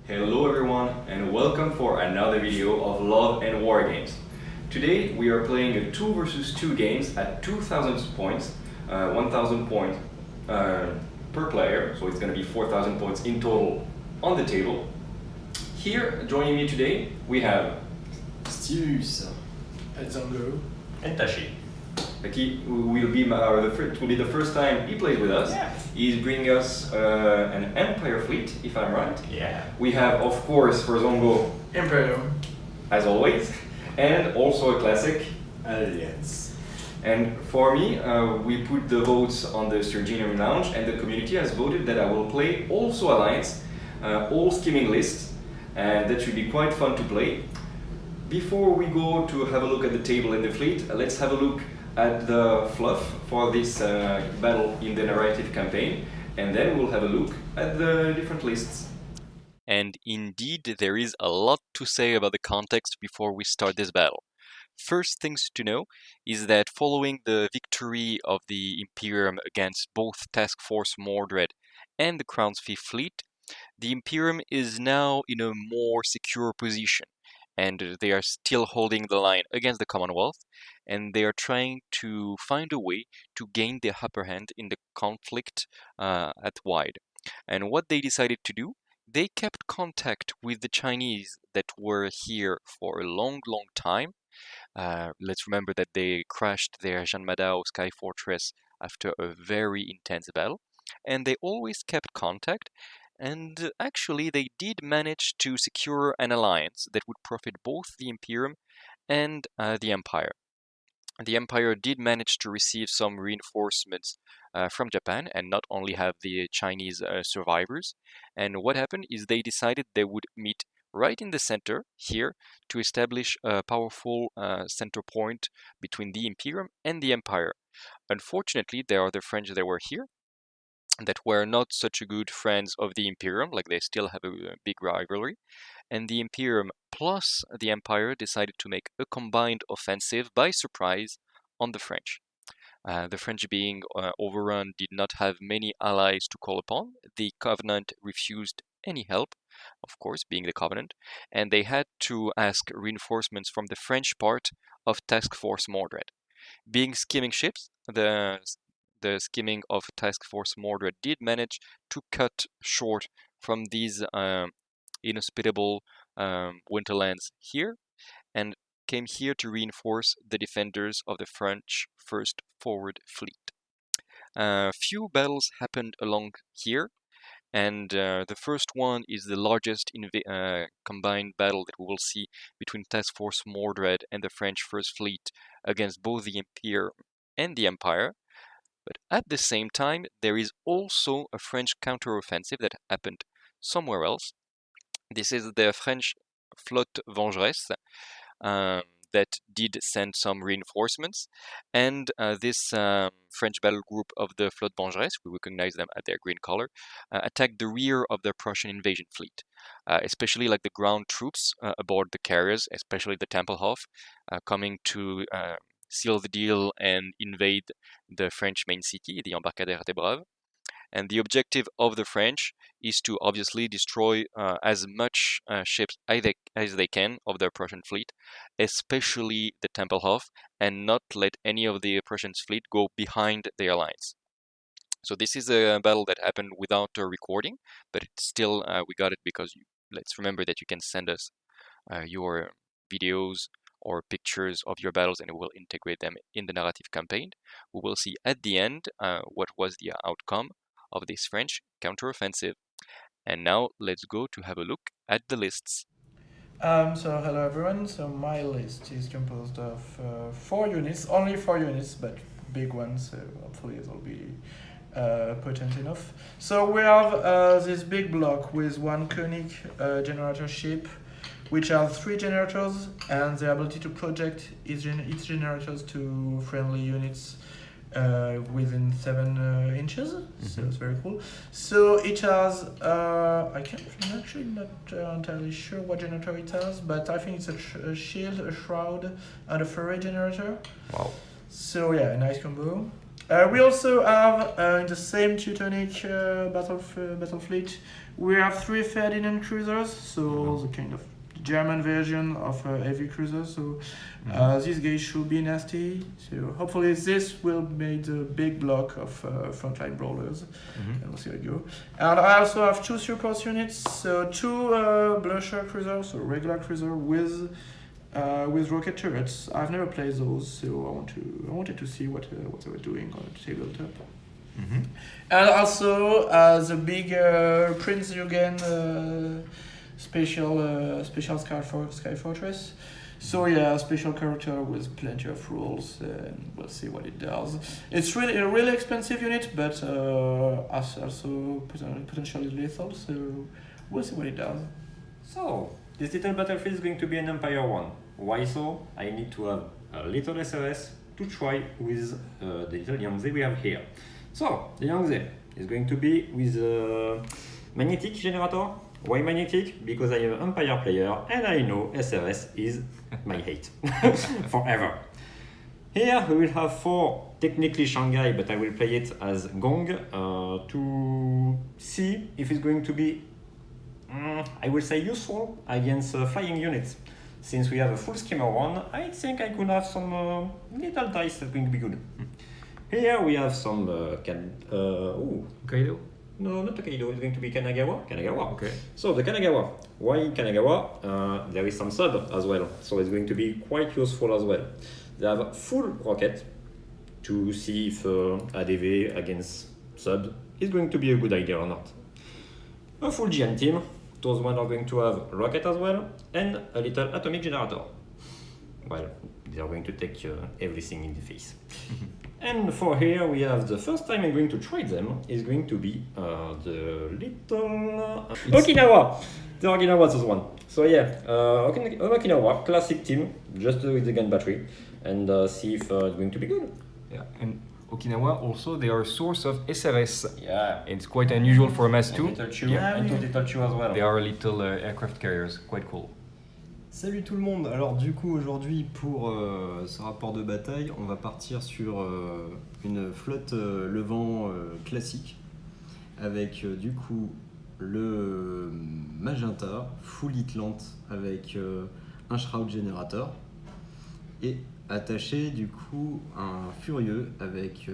Hello everyone and welcome for another video of Love and Wargames. Today we are playing a 2 versus 2 games at 2000 points, 1000 points per player, so it's going to be 4000 points in total on the table. Here joining me today we have Stylus, Zongo, and Tashi. He will be the first time he plays with us. Yeah. He's bringing us an Empire fleet, if I'm right. Yeah. We have, of course, for Zongo, Imperium, as always, and also a classic. Alliance. And for me, we put the votes on the Sturgeon Lounge, and the community has voted that I will play also Alliance, all skimming lists, and that should be quite fun to play. Before we go to have a look at the table and the fleet, let's have a look at the fluff for this battle in the narrative campaign, and then we'll have a look at the different lists. And indeed, there is a lot to say about the context before we start this battle. First things to know is that following the victory of the Imperium against both Task Force Mordred and the Crown's Fifth Fleet, the Imperium is now in a more secure position, and they are still holding the line against the Commonwealth, and they are trying to find a way to gain the upper hand in the conflict at wide. And what they decided to do, they kept contact with the Chinese that were here for a long time. Let's remember that they crashed their Janmadao sky fortress after a very intense battle, and they always kept contact. And actually, they did manage to secure an alliance that would profit both the Imperium and the Empire. The Empire did manage to receive some reinforcements from Japan and not only have the Chinese survivors. And what happened is they decided they would meet right in the center here to establish a powerful center point between the Imperium and the Empire. Unfortunately, there are the French that were here that were not such a good friends of the Imperium, like they still have a big rivalry, and the Imperium plus the Empire decided to make a combined offensive by surprise on the French. The French being overrun did not have many allies to call upon. The Covenant refused any help, of course, being the Covenant, and they had to ask reinforcements from the French part of Task Force Mordred. Being skimming ships, the skimming of Task Force Mordred did manage to cut short from these inhospitable winterlands here and came here to reinforce the defenders of the French First Forward Fleet. Few battles happened along here, and the first one is the largest combined battle that we will see between Task Force Mordred and the French First Fleet against both the Imperium and the Empire. But at the same time, there is also a French counteroffensive that happened somewhere else. This is the French Flotte Vengeresse that did send some reinforcements, and this French battle group of the Flotte Vengeresse, we recognize them at their green color, attacked the rear of the Prussian invasion fleet, especially like the ground troops aboard the carriers, especially the Tempelhof, coming to seal the deal and invade the French main city, the Embarcadère des Braves. And the objective of the French is to obviously destroy as much ships as they can of the Prussian fleet, especially the Tempelhof, and not let any of the Prussian fleet go behind their lines. So this is a battle that happened without a recording, but it's still we got it because let's remember that you can send us your videos or pictures of your battles, and we will integrate them in the narrative campaign. We will see at the end what was the outcome of this French counteroffensive. And now let's go to have a look at the lists. So hello everyone. So my list is composed of 4 units, only 4 units, but big ones. So hopefully it will be potent enough. So we have this big block with 1 Koenig generator ship, which has 3 generators and the ability to project each generators to friendly units within 7 inches. So it's very cool. So it has, I'm actually not entirely sure what generator it has, but I think it's a shield, a shroud, and a foray generator. Wow. So yeah, a nice combo. We also have in the same Teutonic battle fleet, we have 3 Ferdinand cruisers, so the kind of German version of heavy cruisers. So these guys should be nasty. So hopefully this will make a big block of frontline brawlers, and we'll see how it goes. And I also have 2 support units, so 2 blusher cruisers, so regular cruiser with rocket turrets. I've never played those, so I wanted to see what they were doing on the tabletop. And also the big Prince Eugen special Sky Fortress. So yeah, special character with plenty of rules, and we'll see what it does. It's really a really expensive unit, but also potentially lethal. So we'll see what it does. So this little battlefield is going to be an Empire one. Why so? I need to have a little SRS to try with the little Yangtze we have here. So the Yangtze is going to be with a magnetic generator. Why magnetic? Because I am an Empire player and I know SRS is my hate forever. Here we will have 4 technically Shanghai, but I will play it as Gong to see if it's going to be, I will say, useful against flying units. Since we have a full skimmer one, I think I could have some little dice that's going to be good. Here we have some Kaido? No, not Hokkaido, it's going to be Kanagawa. Okay. So the Kanagawa. Why Kanagawa? There is some sub as well, so it's going to be quite useful as well. They have full rocket to see if ADV against sub is going to be a good idea or not. A full GN team. Those ones are going to have rocket as well and a little atomic generator. Well, they are going to take everything in the face. And for here we have the first time I'm going to try them is going to be the little Okinawa. The Okinawa is one. So yeah, Okinawa classic team just with the gun battery and see if it's going to be good. Yeah, and Okinawa also they are a source of SRS. Yeah, It's quite unusual for Mass 2. little chew Yeah, and oui. little chew as well. They are little aircraft carriers, quite cool. Salut tout le monde. Alors du coup aujourd'hui pour ce rapport de bataille, on va partir sur une flotte levant classique avec du coup le magenta full Hitlant avec un shroud générateur et attaché du coup un furieux avec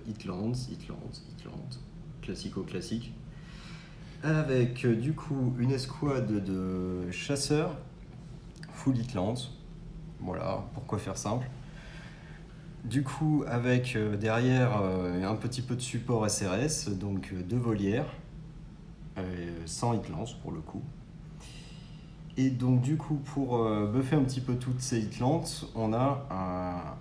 Hitlant, classique avec du coup une escouade de chasseurs full Hitlant, voilà, pourquoi faire simple. Du coup, avec derrière un petit peu de support SRS, donc 2 volières, sans Hitlant pour le coup. Et donc du coup, pour buffer un petit peu toutes ces Hitlant, on a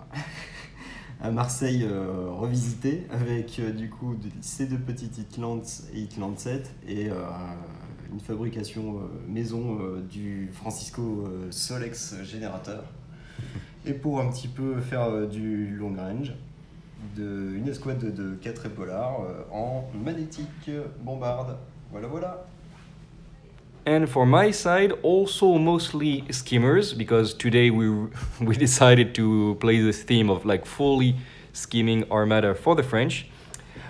un Marseille revisité avec du coup ces 2 petites Hitlant et Hitlant 7 et une fabrication maison du Francisco Solex générateur. Et pour un petit peu faire du long range, une escouade de 4 épaulards en magnétique bombarde. Voilà. And for my side, also mostly skimmers, because today we decided to play this theme of like fully skimming armada for the French.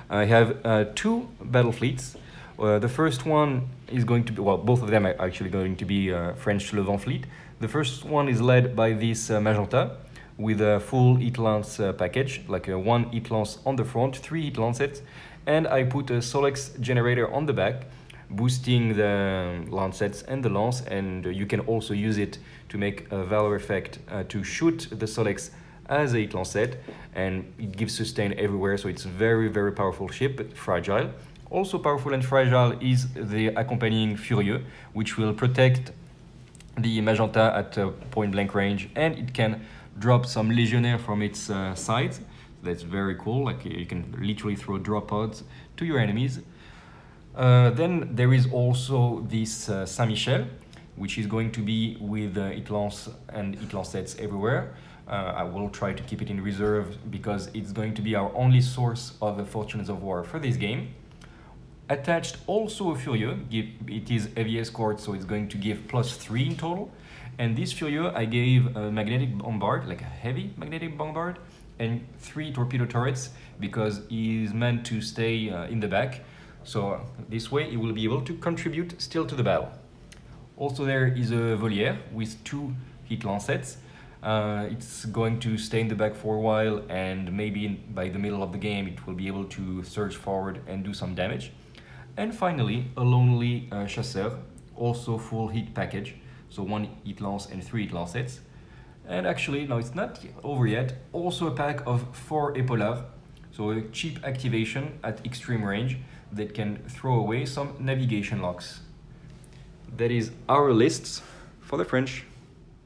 I have 2 battle fleets. The first one is going to be, well, both of them are actually going to be French Levant fleet. The first one is led by this Magenta with a full heat lance package, like 1 heat lance on the front, 3 heat lancets, and I put a Solex generator on the back, boosting the lancets and the lance, and you can also use it to make a Valor effect to shoot the Solex as a heat lancet, and it gives sustain everywhere, so it's a very, very powerful ship, but fragile. Also powerful and fragile is the accompanying Furieux, which will protect the Magenta at point blank range, and it can drop some Legionnaire from its sides. That's very cool, like you can literally throw drop pods to your enemies. Then there is also this Saint-Michel, which is going to be with Heat Lance and Heat Lancets everywhere. I will try to keep it in reserve because it's going to be our only source of the Fortunes of War for this game. Attached also a Furieux, it is heavy escort, so it's going to give +3 in total. And this Furieux I gave a magnetic bombard, like a heavy magnetic bombard, and 3 torpedo turrets because he is meant to stay in the back. So this way he will be able to contribute still to the battle. Also there is a voliere with 2 heat lancets. It's going to stay in the back for a while, and maybe by the middle of the game it will be able to surge forward and do some damage. And finally, a lonely chasseur, also full heat package, so 1 heat lance and 3 heat lancets. And actually, no, it's not over yet, also a pack of 4 épaulards, so a cheap activation at extreme range that can throw away some navigation locks. That is our lists for the French.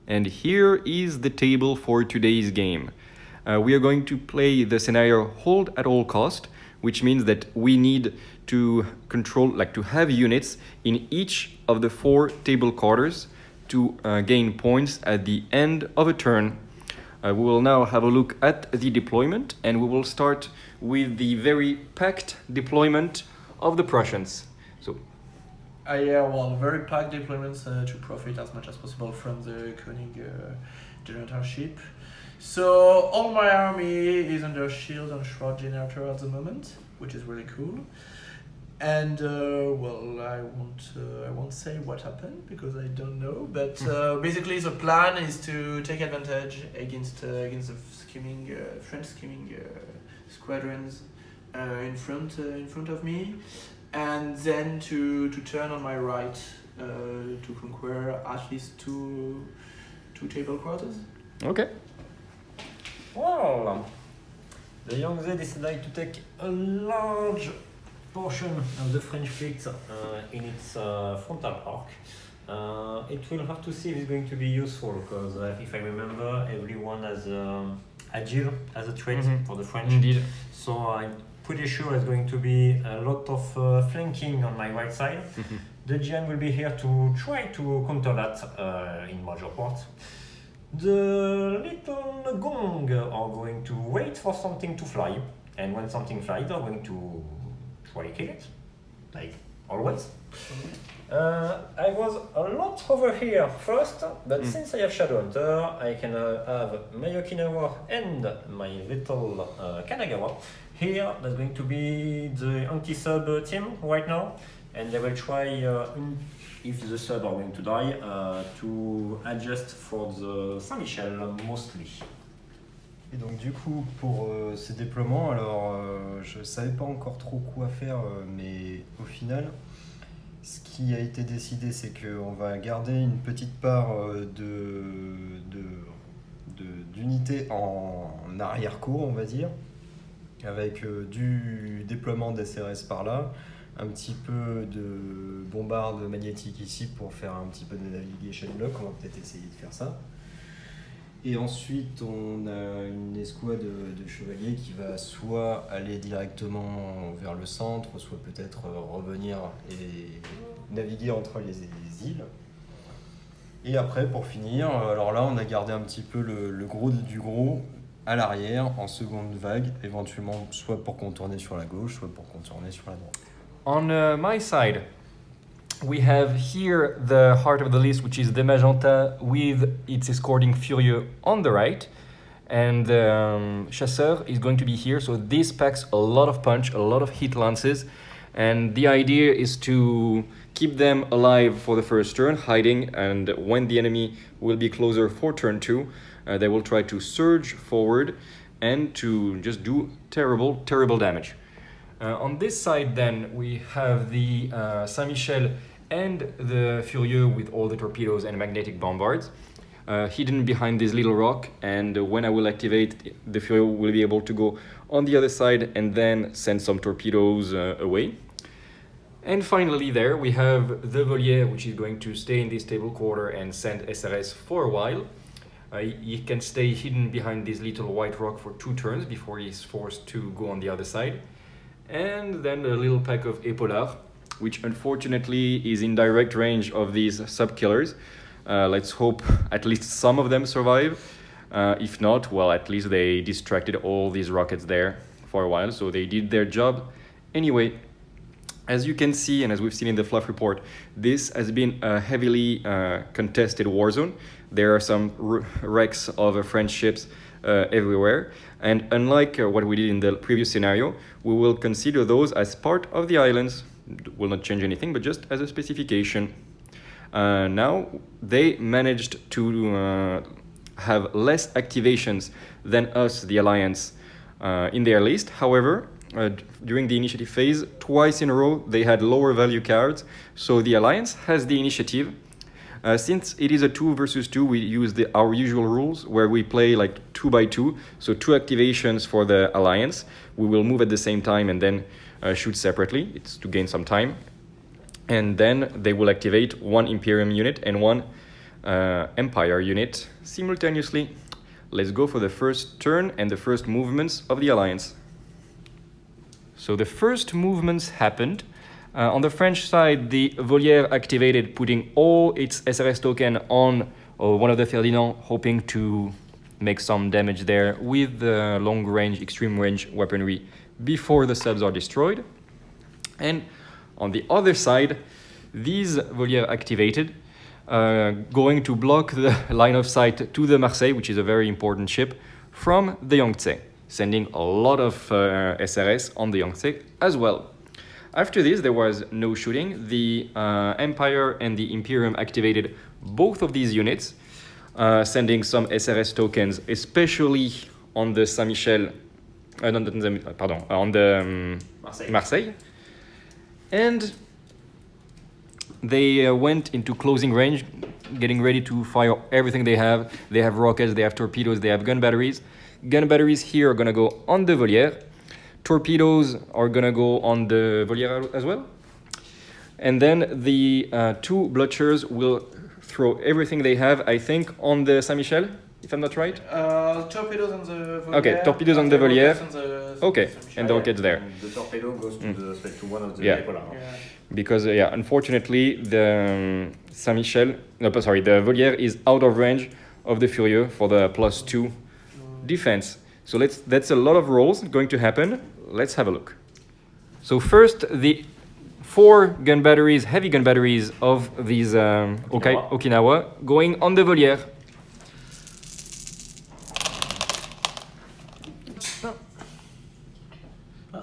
And here is the table for today's game. We are going to play the scenario hold at all cost, which means that we need to control, to have units in each of the 4 table quarters to gain points at the end of a turn. We will now have a look at the deployment, and we will start with the very packed deployment of the Prussians. So, very packed deployments to profit as much as possible from the Koenig generator ship. So all my army is under shield and shroud generator at the moment, which is really cool. And I won't say what happened because I don't know. But basically, the plan is to take advantage against the scheming French scheming squadrons in front of me, and then to turn on my right to conquer at least two table quarters. okay. Well, the Yangtze decided to take a large portion of the French fleet in its frontal arc. It will have to see if it's going to be useful, because if I remember, everyone has Agile as a trait for the French. Indeed. So I'm pretty sure it's going to be a lot of flanking on my right side. The GN will be here to try to counter that in major parts. The little gong are going to wait for something to fly, and when something flies, they're going to try to kill it, like always. I was a lot over here first, but since I have Shadowhunter, I can have my Okinawa and my little Kanagawa. Here, that's going to be the anti-sub team right now, and they will try, if the sub are going to die, to adjust for the Saint-Michel mostly. Et donc du coup, pour ces déploiements, alors je savais pas encore trop quoi faire, mais au final, ce qui a été décidé, c'est qu'on va garder une petite part d'unités en arrière-cour, on va dire, avec du déploiement d'SRS par là, un petit peu de bombarde magnétique ici pour faire un petit peu de navigation lock, on va peut-être essayer de faire ça. Et ensuite, on a une escouade de chevaliers qui va soit aller directement vers le centre, soit peut-être revenir et naviguer entre les îles. Et après, pour finir, alors là, on a gardé un petit peu le gros du gros à l'arrière, en seconde vague, éventuellement soit pour contourner sur la gauche, soit pour contourner sur la droite. On my side, we have here the heart of the list, which is the Magenta with its escorting Furieux on the right, and Chasseur is going to be here, so this packs a lot of punch, a lot of hit lances, and the idea is to keep them alive for the first turn, hiding, and when the enemy will be closer for turn 2, they will try to surge forward and to just do terrible, terrible damage. On this side then, we have the Saint-Michel and the Furieux with all the torpedoes and magnetic bombards hidden behind this little rock, and when I will activate, the Furieux will be able to go on the other side and then send some torpedoes away. And finally there we have the Voliere, which is going to stay in this table quarter and send SRS for a while. He can stay hidden behind this little white rock for 2 turns before he's forced to go on the other side. And then a little pack of Épaulards, which unfortunately is in direct range of these sub-killers. Let's hope at least some of them survive. If not, well, at least they distracted all these rockets there for a while, so they did their job. Anyway, as you can see, and as we've seen in the Fluff report, this has been a heavily contested war zone. There are some wrecks of French ships everywhere. And unlike what we did in the previous scenario, we will consider those as part of the islands. It will not change anything, but just as a specification. Now, they managed to have less activations than us, the Alliance, in their list. However, during the initiative phase, twice in a row, they had lower value cards. So the Alliance has the initiative. Since it is a 2 versus 2, we use our usual rules where we play like 2 by 2. So 2 activations for the Alliance. We will move at the same time and then shoot separately. It's to gain some time. And then they will activate 1 Imperium unit and 1 Empire unit simultaneously. Let's go for the first turn and the first movements of the Alliance. So the first movements happened. On the French side, the Volière activated, putting all its SRS token on one of the Ferdinand, hoping to make some damage there with the long-range, extreme-range weaponry before the subs are destroyed. And on the other side, these Volière activated, going to block the line of sight to the Marseille, which is a very important ship, from the Yangtze, sending a lot of SRS on the Yangtze as well. After this, there was no shooting. The Empire and the Imperium activated both of these units, sending some SRS tokens, especially on the Saint-Michel, on the Marseille. And they went into closing range, getting ready to fire everything they have. They have rockets, they have torpedoes, they have gun batteries. Gun batteries here are going to go on the Volière. Torpedoes are going to go on the Volière as well. And then the 2 Blutchers will throw everything they have, I think, on the Saint-Michel, if I'm not right. Torpedoes on the Volière. Okay, torpedoes on the Volière. Okay, and the rockets there. And the torpedo goes to one of the Épaulards. Because, unfortunately, the Saint-Michel, the Volière is out of range of the Furieux for the +2 defense. So that's a lot of rolls going to happen. Let's have a look. So first, the 4 gun batteries, heavy gun batteries of these Okinawa going on the Volière.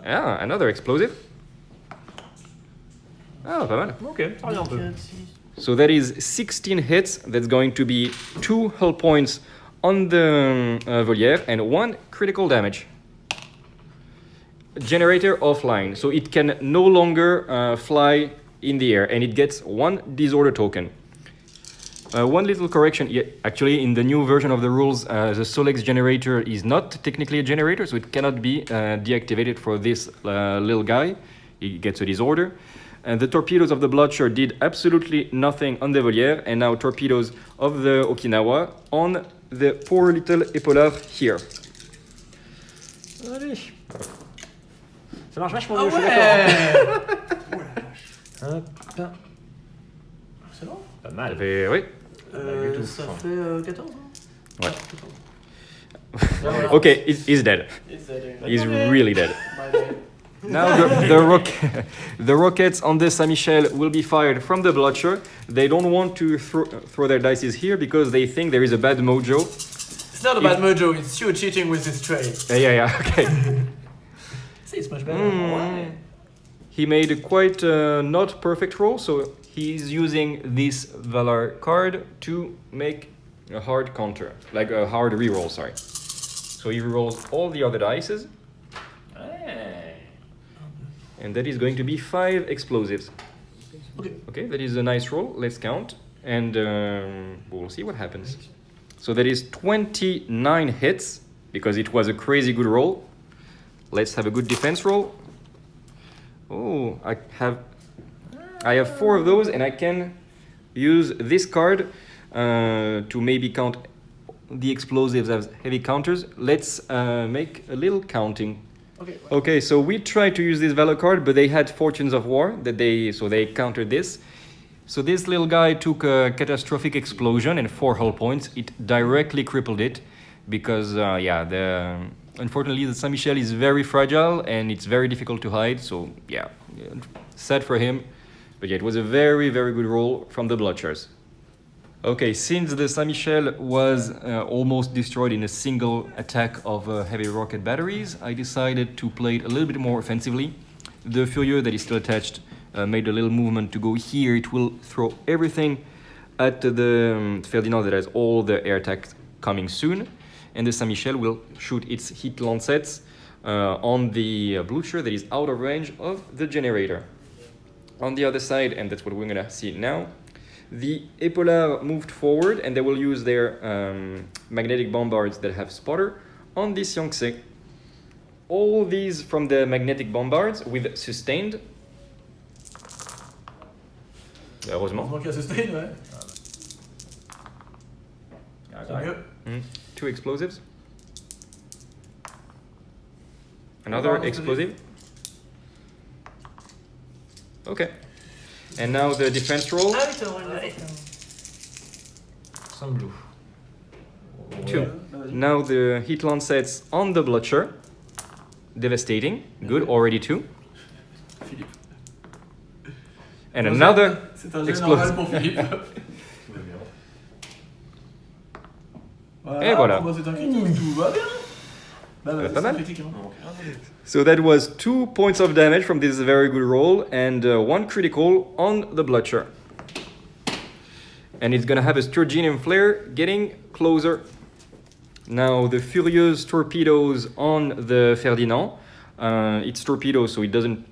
Ah, another explosive. Ah, pas mal. Ok, ça revient un peu. So that is 16 hits. That's going to be 2 hull points on the Volière and 1 critical damage. Generator offline, so it can no longer fly in the air, and it gets 1 disorder token. One little correction, actually in the new version of the rules, the Solex generator is not technically a generator, so it cannot be deactivated for this little guy. He gets a disorder. And the torpedoes of the Blutcher did absolutely nothing on the Volière, and now torpedoes of the Okinawa on the poor little Épaulard here. Allez. Ça marche vachement mieux, je suis d'accord. C'est bon. Pas mal. Oui. Ça fait 14 Ouais. 14. Okay, he's dead. He's really dead. Now the rockets on the Saint-Michel will be fired from the Blutcher. They don't want to throw their dices here because they think there is a bad mojo. It's not a bad mojo, it's you cheating with this trade. Yeah, okay. See, it's much better. He made a quite not perfect roll, so he's using this Valar card to make a hard counter, like a hard reroll, sorry. So he rerolls all the other dices. And that is going to be 5 explosives. Okay, that is a nice roll. Let's count, and we'll see what happens. So that is 29 hits, because it was a crazy good roll. Let's have a good defense roll. Oh, I have 4 of those, and I can use this card to maybe count the explosives as heavy counters. Let's make a little counting. Okay, so we tried to use this Valor card, but they had Fortunes of War, so they countered this. So this little guy took a catastrophic explosion and 4 hull points. It directly crippled it because, unfortunately, the Saint-Michel is very fragile and it's very difficult to hide. So, sad for him. But yeah, it was a very, very good roll from the Blutchers. Okay, since the Saint-Michel was almost destroyed in a single attack of heavy rocket batteries, I decided to play it a little bit more offensively. The Furieux that is still attached made a little movement to go here. It will throw everything at the Ferdinand that has all the air attacks coming soon. And the Saint-Michel will shoot its heat lancets on the Blucher that is out of range of the generator. On the other side, and that's what we're gonna see now, the Épaulards moved forward and they will use their magnetic bombards that have spotter on this Yangtze. All these from the magnetic bombards with sustained. Heureusement. Heureusement qu'il y a sustain, ouais. C'est mieux. 2 explosives. Another explosive. Okay. And now the defense roll. Ah oui, t'as enlevé. Some blue. 2. Now the heat lancets on the Blucher. Devastating. Good, already 2. Philippe. And another C'est un jeu explosive. normal pour Philippe. Et voilà. Bah, c'est un critique, tout va bien. Bah, Pas c'est mal. un critique, hein. So that was 2 points of damage from this very good roll and 1 critical on the Blucher. And it's gonna have a Sturgeon flare getting closer. Now the Furieuse torpedoes on the Ferdinand. It's torpedoes, so it doesn't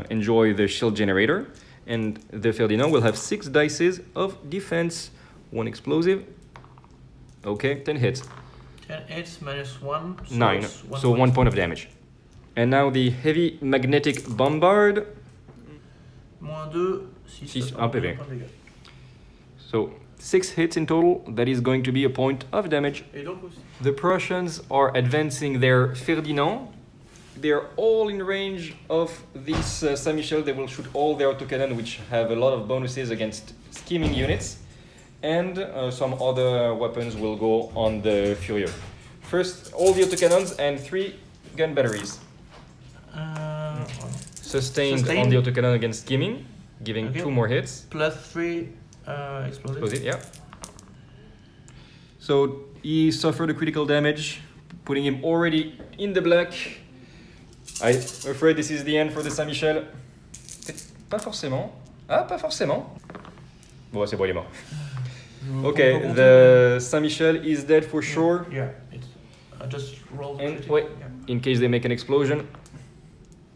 enjoy the shield generator. And the Ferdinand will have 6 dices of defense. 1 explosive. Okay, 10 hits. 10 hits minus 1. So 9. it's So 1 point of damage. And now the heavy magnetic bombard. Moins 2, 6. 1 PV. So 6 hits in total. That is going to be a point of damage. Et donc aussi. The Prussians are advancing their Ferdinand. They're all in range of this Saint-Michel. They will shoot all their autocannon, which have a lot of bonuses against scheming units. And some other weapons will go on the Furieux. First, all the autocannons and 3 gun batteries. Sustained on the autocannon against scheming, giving 2 more hits. Plus 3 explosive. Explosive, yeah. So he suffered a critical damage, putting him already in the black. I'm afraid this is the end for the Saint-Michel. Pas forcément. Ah, pas forcément. Bon, c'est bon, il est mort. Okay, the Saint-Michel is dead for sure. Yeah, it's, I just rolled. And wait, in case they make an explosion.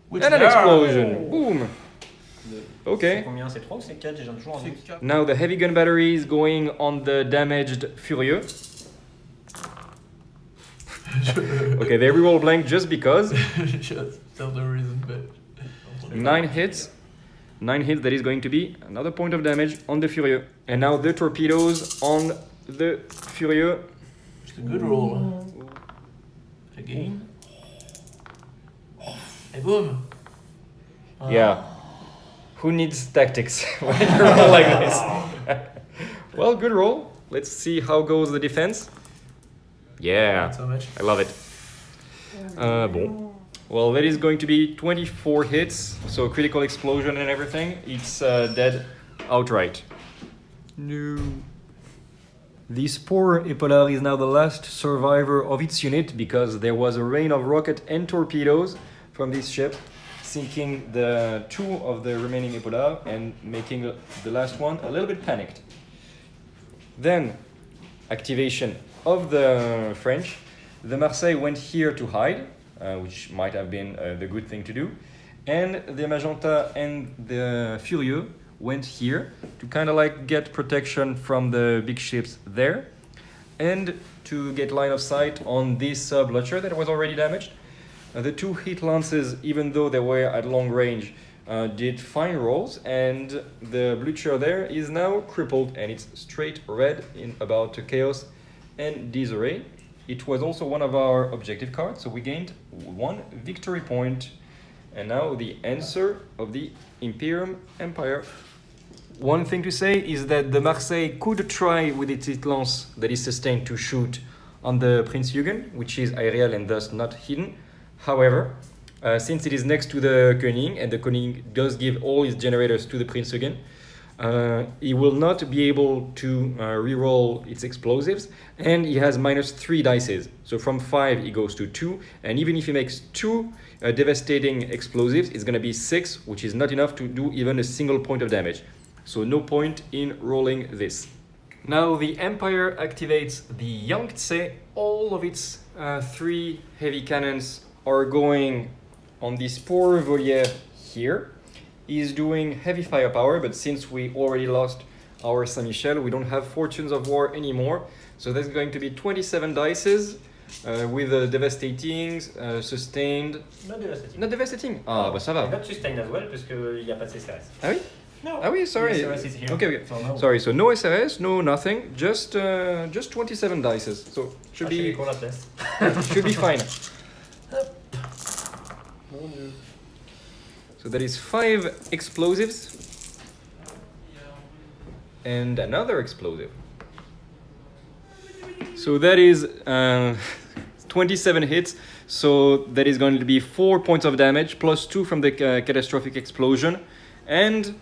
Which And an they are. explosion! Boom! Okay. C'est combien? C'est 3 ou c'est 4? J'ai toujours un doute. Now the heavy gun battery is going on the damaged Furieux. Okay, they reroll blank just because. Just tell the reason, but. 9 hits. 9 hits, that is going to be another point of damage on the Furieux. And now the torpedoes on the Furieux. It's a good roll. Again. And boom. Yeah. Who needs tactics when you roll like this? Well, good roll. Let's see how goes the defense. Yeah, Not so much. I love it. Bon. Well, that is going to be 24 hits, so critical explosion and everything. It's dead outright. No. This poor Épaulard is now the last survivor of its unit because there was a rain of rocket and torpedoes from this ship, sinking the 2 of the remaining Épaulard and making the last one a little bit panicked. Then, activation of the French. The Marseille went here to hide, which might have been the good thing to do. And the Magenta and the Furieux went here to kind of like get protection from the big ships there and to get line of sight on this Blucher that was already damaged. The 2 heat lances, even though they were at long range, did fine rolls, and the Blucher there is now crippled and it's straight red in about chaos and disarray. It was also one of our objective cards, so we gained 1 victory point. And now the answer of the Imperium Empire. One thing to say is that the Marseille could try with its heat lance that is sustained to shoot on the Prince Eugen, which is aerial and thus not hidden. However, since it is next to the König, and the König does give all its generators to the Prince Eugen, he will not be able to reroll its explosives, and he has -3 dices. So from 5 he goes to 2, and even if he makes 2 devastating explosives, it's going to be 6, which is not enough to do even a single point of damage. So no point in rolling this. Now the Empire activates the Yangtze. All of its 3 heavy cannons are going on this poor voliere here. He's doing heavy firepower, but since we already lost our Saint-Michel, we don't have Fortunes of War anymore. So that's going to be 27 dices with devastating, sustained... Not devastating. Not devastating? Ah, bah ça va. Not sustained as well, parce qu'il n'y a pas de CSRS. Ah oui? No. Ah oui, sorry. SRS is here. Okay. So no. Sorry, so no SRS, no nothing, just 27 dices. So should be should be fine. So that is 5 explosives and another explosive. So that is 27 hits. So that is going to be 4 points of damage plus 2 from the catastrophic explosion and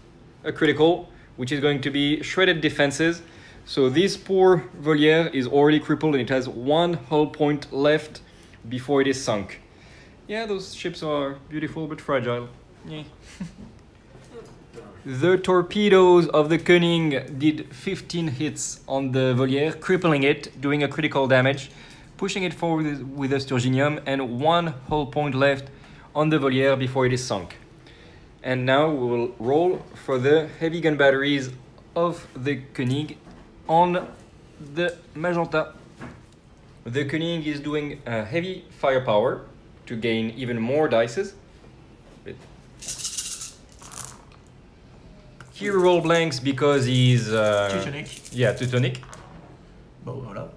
a critical, which is going to be shredded defenses. So this poor voliere is already crippled and it has 1 hull point left before it is sunk. Yeah, those ships are beautiful but fragile. Yeah. The torpedoes of the Koenig did 15 hits on the voliere, crippling it, doing a critical damage, pushing it forward with a Sturginium, and 1 hull point left on the voliere before it is sunk. And now we will roll for the heavy gun batteries of the Koenig on the Magenta. The Koenig is doing heavy firepower to gain even more dices. He roll blanks because he's... Teutonic. Yeah, Teutonic. Bon, voilà.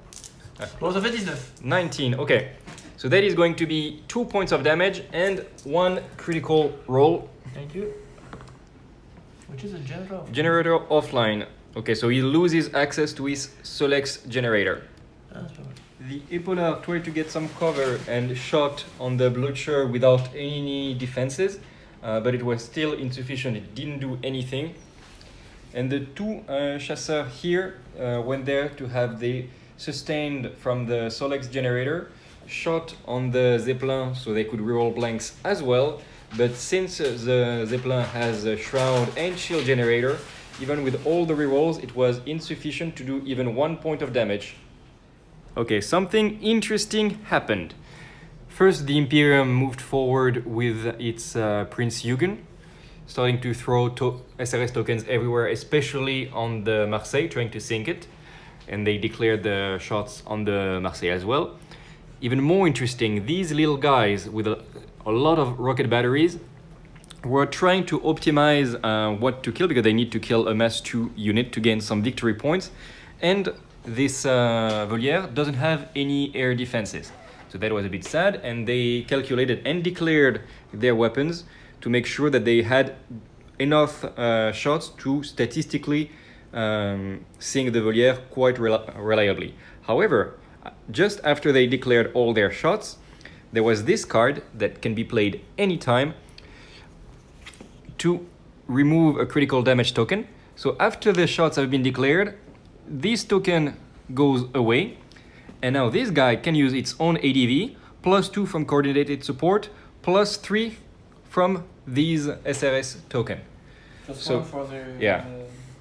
Bon, ça fait 19. 19, okay. So that is going to be 2 points of damage and 1 critical roll. Thank you. Which is a generator? Generator offline. Okay, so he loses access to his Solex generator. That's perfect. The Epauler tried to get some cover and shot on the Blucher without any defenses, but it was still insufficient. It didn't do anything. And the 2 chasseurs here went there to have the sustained from the Solex generator, shot on the Zeppelin so they could reroll blanks as well. But since the Zeppelin has a shroud and shield generator, even with all the rerolls, it was insufficient to do even 1 point of damage. Okay, something interesting happened. First, the Imperium moved forward with its Prince Eugen, starting to throw SRS tokens everywhere, especially on the Marseille, trying to sink it. And they declared the shots on the Marseille as well. Even more interesting, these little guys with a lot of rocket batteries were trying to optimize what to kill, because they need to kill a mass 2 unit to gain some victory points. And this voliere doesn't have any air defenses. So that was a bit sad, and they calculated and declared their weapons to make sure that they had enough shots to statistically sink the voliere quite reliably. However, just after they declared all their shots, there was this card that can be played anytime to remove a critical damage token. So after the shots have been declared, this token goes away, and now this guy can use its own ADV, plus 2 from coordinated support, plus 3 from these SRS token. So for the... Yeah.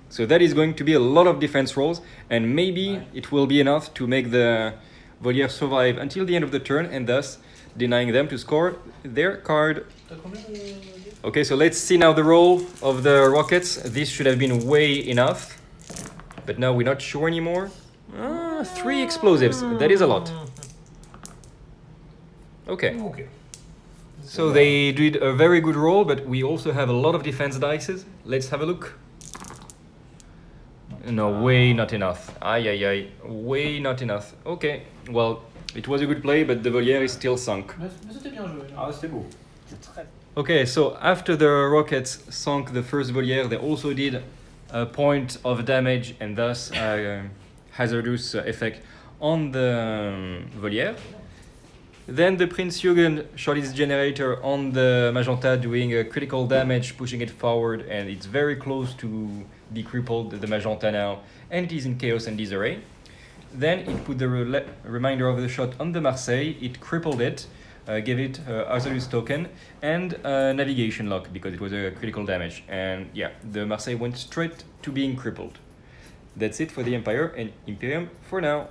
So that is going to be a lot of defense rolls, and maybe it will be enough to make the voliere survive until the end of the turn, and thus denying them to score their card. Okay, so let's see now the roll of the rockets. This should have been way enough, but now we're not sure anymore. 3 explosives, that is a lot. Okay. So they did a very good roll, but we also have a lot of defense dices. Let's have a look. No, way not enough. Aye, way not enough. Okay, well, it was a good play, but the voliere is still sunk. Mais c'était bien joué. Ah, c'était beau. Okay, so after the rockets sunk the first voliere, they also did a point of damage and thus hazardous effect on the voliere. Then the Prince Jürgen shot his generator on the Magenta, doing a critical damage, pushing it forward, and it's very close to be crippled, the Magenta now, and it is in chaos and disarray. Then it put the reminder of the shot on the Marseille, it crippled it, gave it Hazardous token, and navigation lock, because it was a critical damage. And yeah, the Marseille went straight to being crippled. That's it for the Empire and Imperium for now.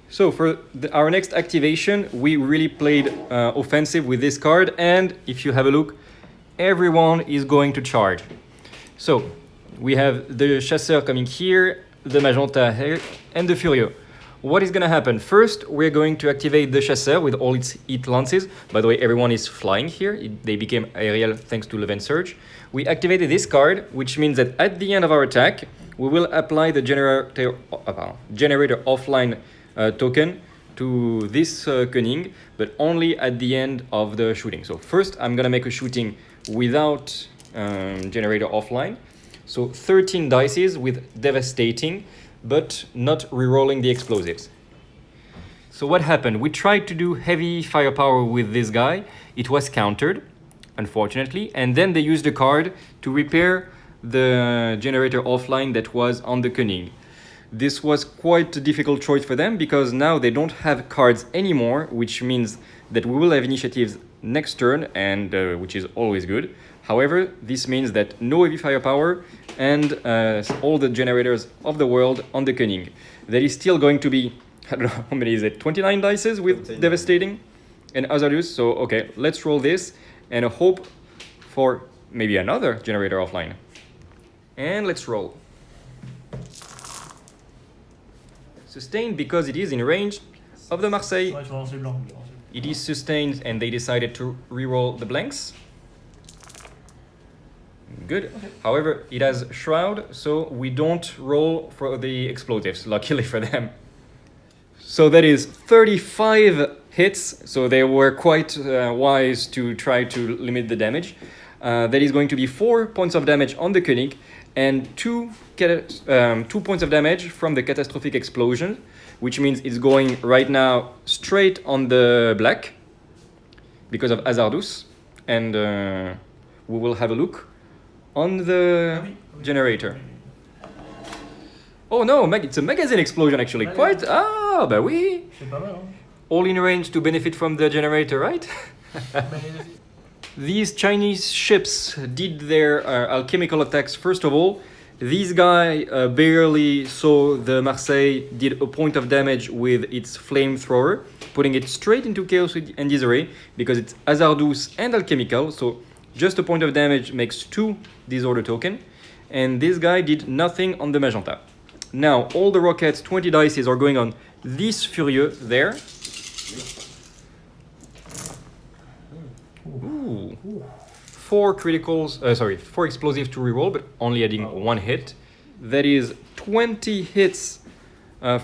So for our next activation, we really played offensive with this card, and if you have a look, everyone is going to charge. So we have the Chasseur coming here, the Magenta here, and the Furieux. What is going to happen? First, we're going to activate the Chasseur with all its heat lances. By the way, everyone is flying here. They became aerial thanks to Levin Surge. We activated this card, which means that at the end of our attack, we will apply the generator offline token to this Koenig, but only at the end of the shooting. So first, I'm going to make a shooting without generator offline. So 13 dices with devastating, but not rerolling the explosives. So what happened? We tried to do heavy firepower with this guy. It was countered, unfortunately, and then they used a card to repair the generator offline that was on the Koenig. This was quite a difficult choice for them because now they don't have cards anymore, which means that we will have initiatives next turn, and which is always good. However, this means that no heavy firepower and all the generators of the world on the Koenig. There is still going to be, I don't know, how many is it? 29 dices with 29. Devastating and Hazardous. So, okay, let's roll this and hope for maybe another generator offline. And let's roll. Sustained because it is in range of the Marseille. It is sustained and they decided to reroll the blanks. Good. Okay. However, it has Shroud, so we don't roll for the explosives, luckily for them. So that is 35 hits, so they were quite wise to try to limit the damage. That is going to be 4 points of damage on the Koenig and 2 points of damage from the catastrophic explosion, which means it's going right now straight on the black because of Hazardous, and we will have a look on the generator. Oh no, it's a magazine explosion actually. Quite, bah oui. All in range to benefit from the generator, right? These Chinese ships did their alchemical attacks first of all. This guy barely saw the Marseille did a point of damage with its flamethrower, putting it straight into Chaos and Disarray because it's Hazardous and alchemical, so just a point of damage makes 2 disorder token, and this guy did nothing on the Magenta. Now, all the rockets, 20 dices, are going on this Furieux there. Ooh. 4 criticals, 4 explosives to reroll, but only adding 1 hit. That is 20 hits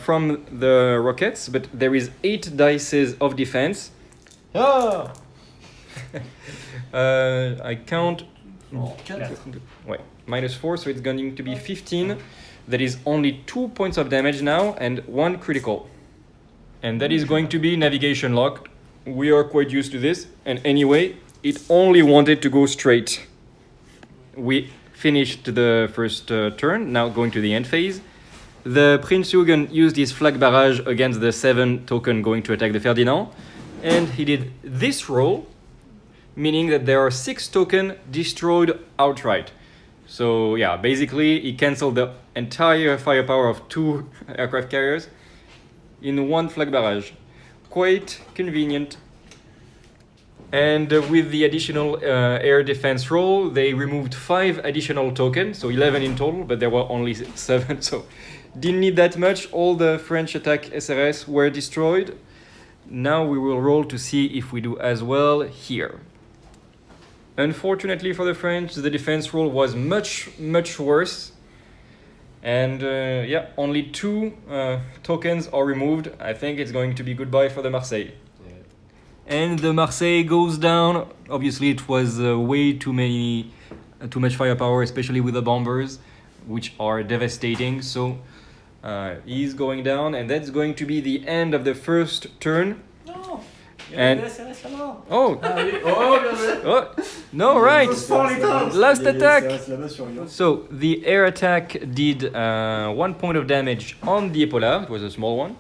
from the rockets, but there is 8 dices of defense. Ah! I count. Wait, -4, so it's going to be 15. That is only 2 points of damage now and 1 critical. And that is going to be navigation lock. We are quite used to this. And anyway, it only wanted to go straight. We finished the first turn, now going to the end phase. The Prince Jürgen used his flag barrage against the 7 token going to attack the Ferdinand. And he did this roll, meaning that there are 6 tokens destroyed outright. So yeah, basically he cancelled the entire firepower of 2 aircraft carriers in 1 flag barrage. Quite convenient. And with the additional air defense roll, they removed 5 additional tokens, so 11 in total, but there were only 7, so didn't need that much. All the French attack SRS were destroyed. Now we will roll to see if we do as well here. Unfortunately for the French, the defense roll was much worse. And yeah, only 2 tokens are removed. I think it's going to be goodbye for the Marseille. Yeah. And the Marseille goes down. Obviously, it was way too much firepower, especially with the bombers, which are devastating. So he's going down, and that's going to be the end of the first turn. No. And SRS alors. oh, Ah oui. Oh, bien joué. oh, no, right. Last attack. Là-bas sur Lyon. So the air attack did 1 point of damage on the Epaulat, it was a small one,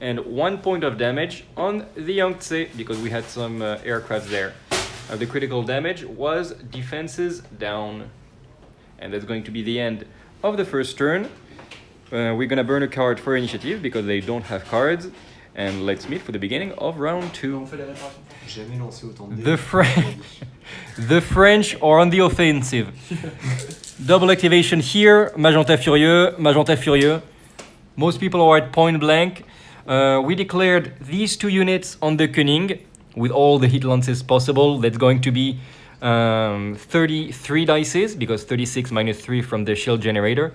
and 1 point of damage on the Yangtze because we had some aircrafts there. The critical damage was defenses down. And that's going to be the end of the first turn. We're gonna burn a card for initiative because they don't have cards. And let's meet for the beginning of round 2. On fait les réparations. Jamais lancé autant de The French are on the offensive. Double activation here, Magenta Furieux. Most people are at point blank. We declared these 2 units on the Koenig with all the hit lances possible. That's going to be 33 dices because 36 minus 3 from the shield generator.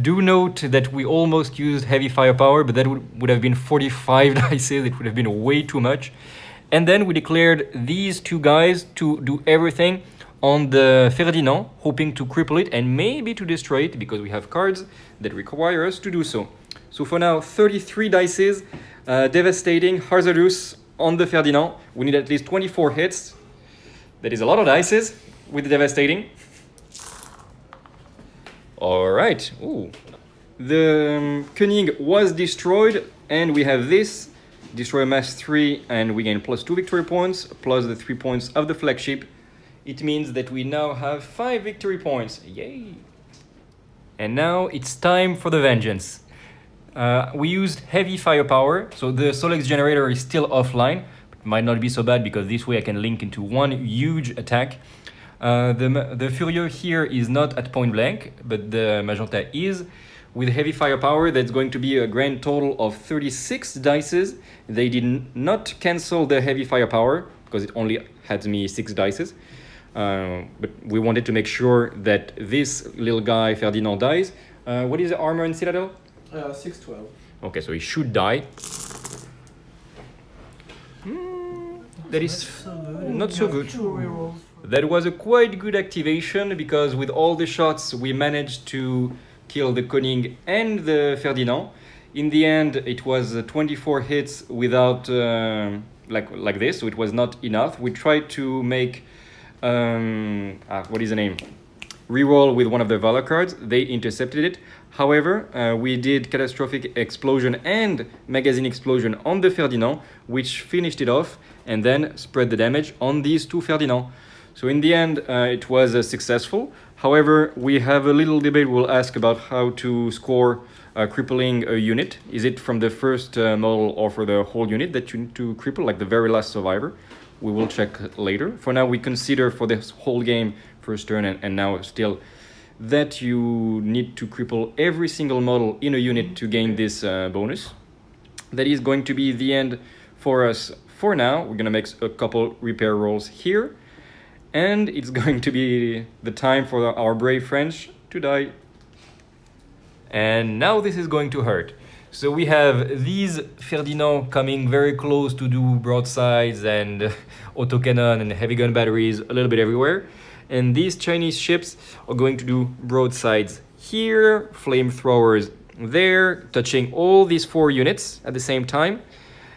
Do note that we almost used heavy firepower, but that would have been 45 dices. It would have been way too much. And then we declared these 2 guys to do everything on the Ferdinand, hoping to cripple it and maybe to destroy it because we have cards that require us to do so. So for now, 33 dices, devastating, hazardous on the Ferdinand. We need at least 24 hits. That is a lot of dices with devastating. All right. Ooh. The Koenig was destroyed, and we have this. Destroy mass 3, and we gain +2 victory points, plus the 3 points of the flagship. It means that we now have 5 victory points. Yay! And now it's time for the vengeance. We used heavy firepower, so the Solex generator is still offline. Might not be so bad because this way I can link into one huge attack. The Furieux here is not at point blank, but the Magenta is. With heavy firepower, that's going to be a grand total of 36 dices. They did not cancel the heavy firepower because it only had me 6 dices. But we wanted to make sure that this little guy, Ferdinand, dies. What is the armor in Citadel? 612. Okay, so he should die. That is not so good. That was a quite good activation because with all the shots we managed to kill the Koenig and the Ferdinand. In the end, it was 24 hits without like this, so it was not enough. We tried to make what is the name? Reroll with one of the Valor cards. They intercepted it. However, we did Catastrophic Explosion and Magazine Explosion on the Ferdinand, which finished it off and then spread the damage on these 2 Ferdinand. So in the end, it was successful. However, we have a little debate. We'll ask about how to score crippling a unit. Is it from the first model or for the whole unit that you need to cripple, like the very last survivor? We will check later. For now, we consider for this whole game, first turn and now still, that you need to cripple every single model in a unit to gain this bonus. That is going to be the end for us for now. We're going to make a couple repair rolls here. And it's going to be the time for our brave French to die. And now this is going to hurt. So we have these Ferdinand coming very close to do broadsides and autocannon and heavy gun batteries a little bit everywhere. And these Chinese ships are going to do broadsides here, flamethrowers there, touching all these 4 units at the same time.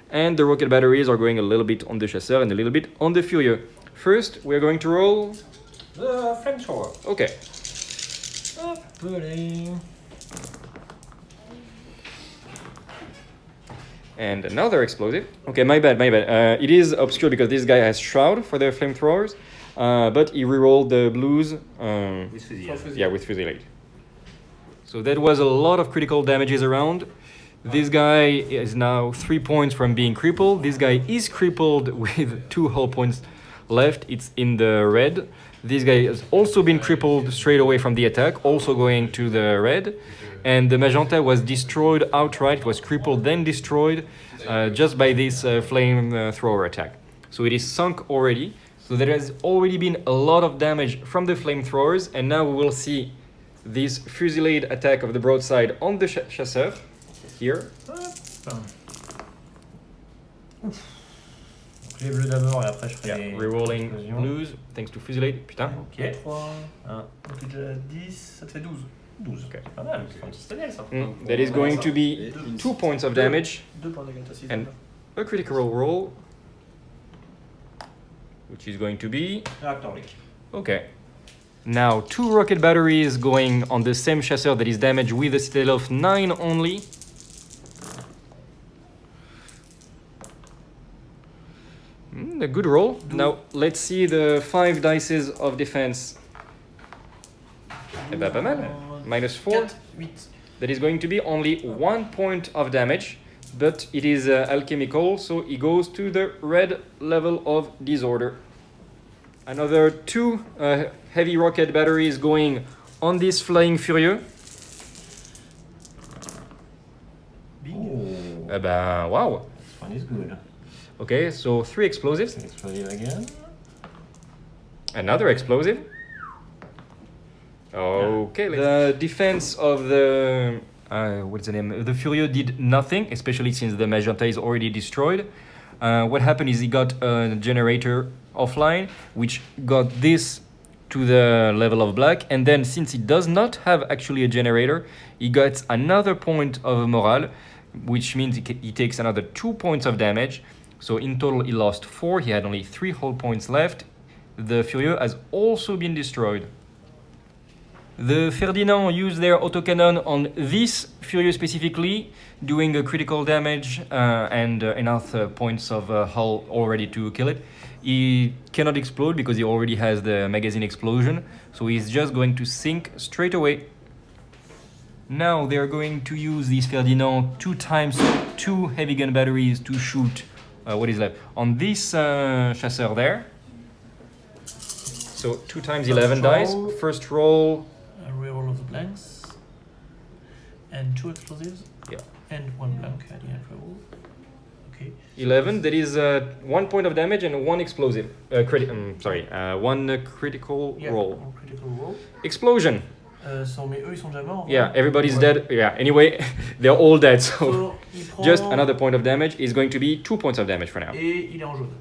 And the rocket batteries are going a little bit on the Chasseur and a little bit on the Furieux. First, we're going to roll The flamethrower. Okay. And another explosive. Okay, my bad. It is obscure because this guy has Shroud for the flamethrowers, but he rerolled the blues. With Fusillade. Yeah, with Fusillade. So that was a lot of critical damages around. This guy is now 3 points from being crippled. This guy is crippled with 2 hull points left. It's in the red. This guy has also been crippled straight away from the attack, also going to the red. And the Magenta was destroyed outright, was crippled, then destroyed just by this flamethrower attack. So it is sunk already. So there has already been a lot of damage from the flamethrowers, and now we will see this fusillade attack of the broadside on the Chasseur here. Les bleus d'abord et après je ferai les Rerolling explosions. blues, thanks to fusillade. Putain. Ok. 3, 1. Donc déjà 10, ça te fait 12. 12. Ok. Pas mal, c'est un petit tunnel ça. That is going to be 2 points of damage 2 points de dégâts, 6. and a critical roll. which is going to be Reactor leak. okay. Now 2 rocket batteries going on the same chasseur that is damaged with a citadel of 9 only. A good roll. Now let's see the 5 dices of defense. Eh ben, pas mal. -4. 8. That is going to be only 1 point of damage, but it is alchemical, so it goes to the red level of disorder. Another 2 heavy rocket batteries going on this flying furieux. Oh, Eh ben, wow. this one is good. Okay, so 3 explosives. Explosive again. Another explosive. Okay, the defense of the what's the name? The Furieux did nothing, especially since the Magenta is already destroyed. What happened is he got a generator offline, which got this to the level of black, and then since he does not have actually a generator, he got another point of morale, which means he takes another 2 points of damage. So in total, he lost 4. He had only 3 whole points left. The Furieux has also been destroyed. The Ferdinand used their autocannon on this Furieux specifically, doing a critical damage and enough points of hull already to kill it. He cannot explode because he already has the magazine explosion, so he's just going to sink straight away. Now they're going to use this Ferdinand 2 times 2 heavy gun batteries to shoot what is left on this chasseur there. So 2 times 11 dice. First roll. A reroll of the blanks. And 2 explosives. Yeah. And 1 blank at the end reroll. Okay. 11. That is 1 point of damage and 1 explosive. One critical roll. One critical roll. Explosion. Mais eux ils sont déjà morts. Yeah, everybody's dead. Yeah. Anyway, they're all dead. So So, il prend just another point of damage is going to be 2 points of damage for now. Et il est en jaune.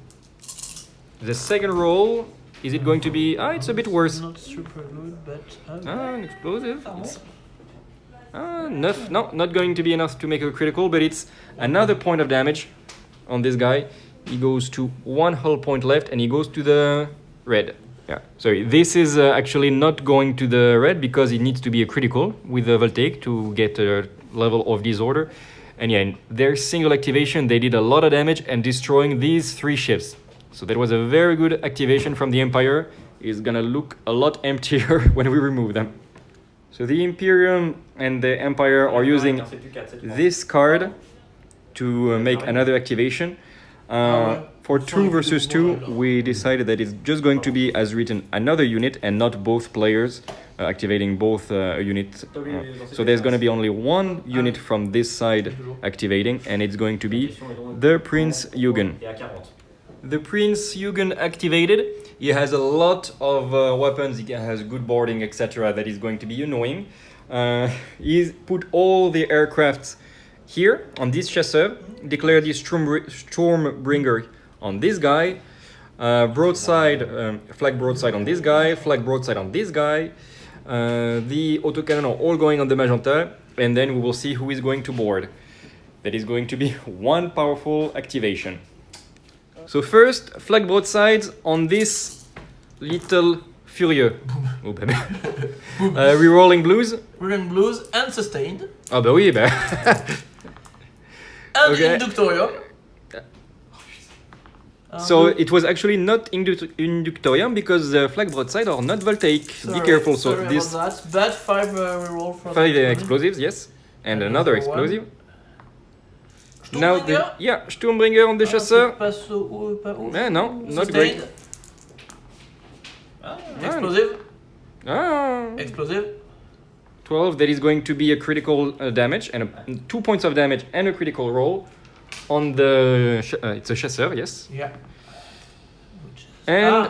The second roll. Is it going to be? It's a bit worse. Not super good, but. An explosive. Enough. No, not going to be enough to make a critical, but it's another point of damage on this guy. He goes to 1 hull point left, and he goes to the red. Yeah, sorry. This is actually not going to the red because it needs to be a critical with the Voltaic to get a level of disorder. And yeah, in their single activation, they did a lot of damage and destroying these 3 ships. So that was a very good activation from the Empire. It's gonna look a lot emptier when we remove them. So the Imperium and the Empire are using this card to make another activation. For 2 versus 2, we decided that it's just going to be, as written, another unit and not both players activating both units. So there's going to be only 1 unit from this side activating, and it's going to be the Prince Eugen. The Prince Eugen activated. He has a lot of weapons, he has good boarding, etc. that is going to be annoying. He's put all the aircrafts here on this chasseur, declared the Stormbringer on this guy, broadside, flag broadside on this guy, flag broadside on this guy. The autocannon are all going on the Magenta, and then we will see who is going to board. That is going to be 1 powerful activation. So first, flag broadsides on this little Furieux. Oh, baby. Rerolling blues. Rerolling blues and sustained. Ah bah oui, bah. And Okay. Inductorium. So it was actually not Inductorium because the flag broadside are not voltaic. Be careful. So sorry this about that. Bad 5 reroll for 5 the explosives, yes, and another Another one. explosive. Now the Sturmbringer. Sturmbringer on the chasseur. Pas ouf. No, not Sustained. great. Explosive. Ah, Explosive. 12. That is going to be a critical damage and 2 points of damage and a critical roll on the. It's a chasseur, yes. Yeah. And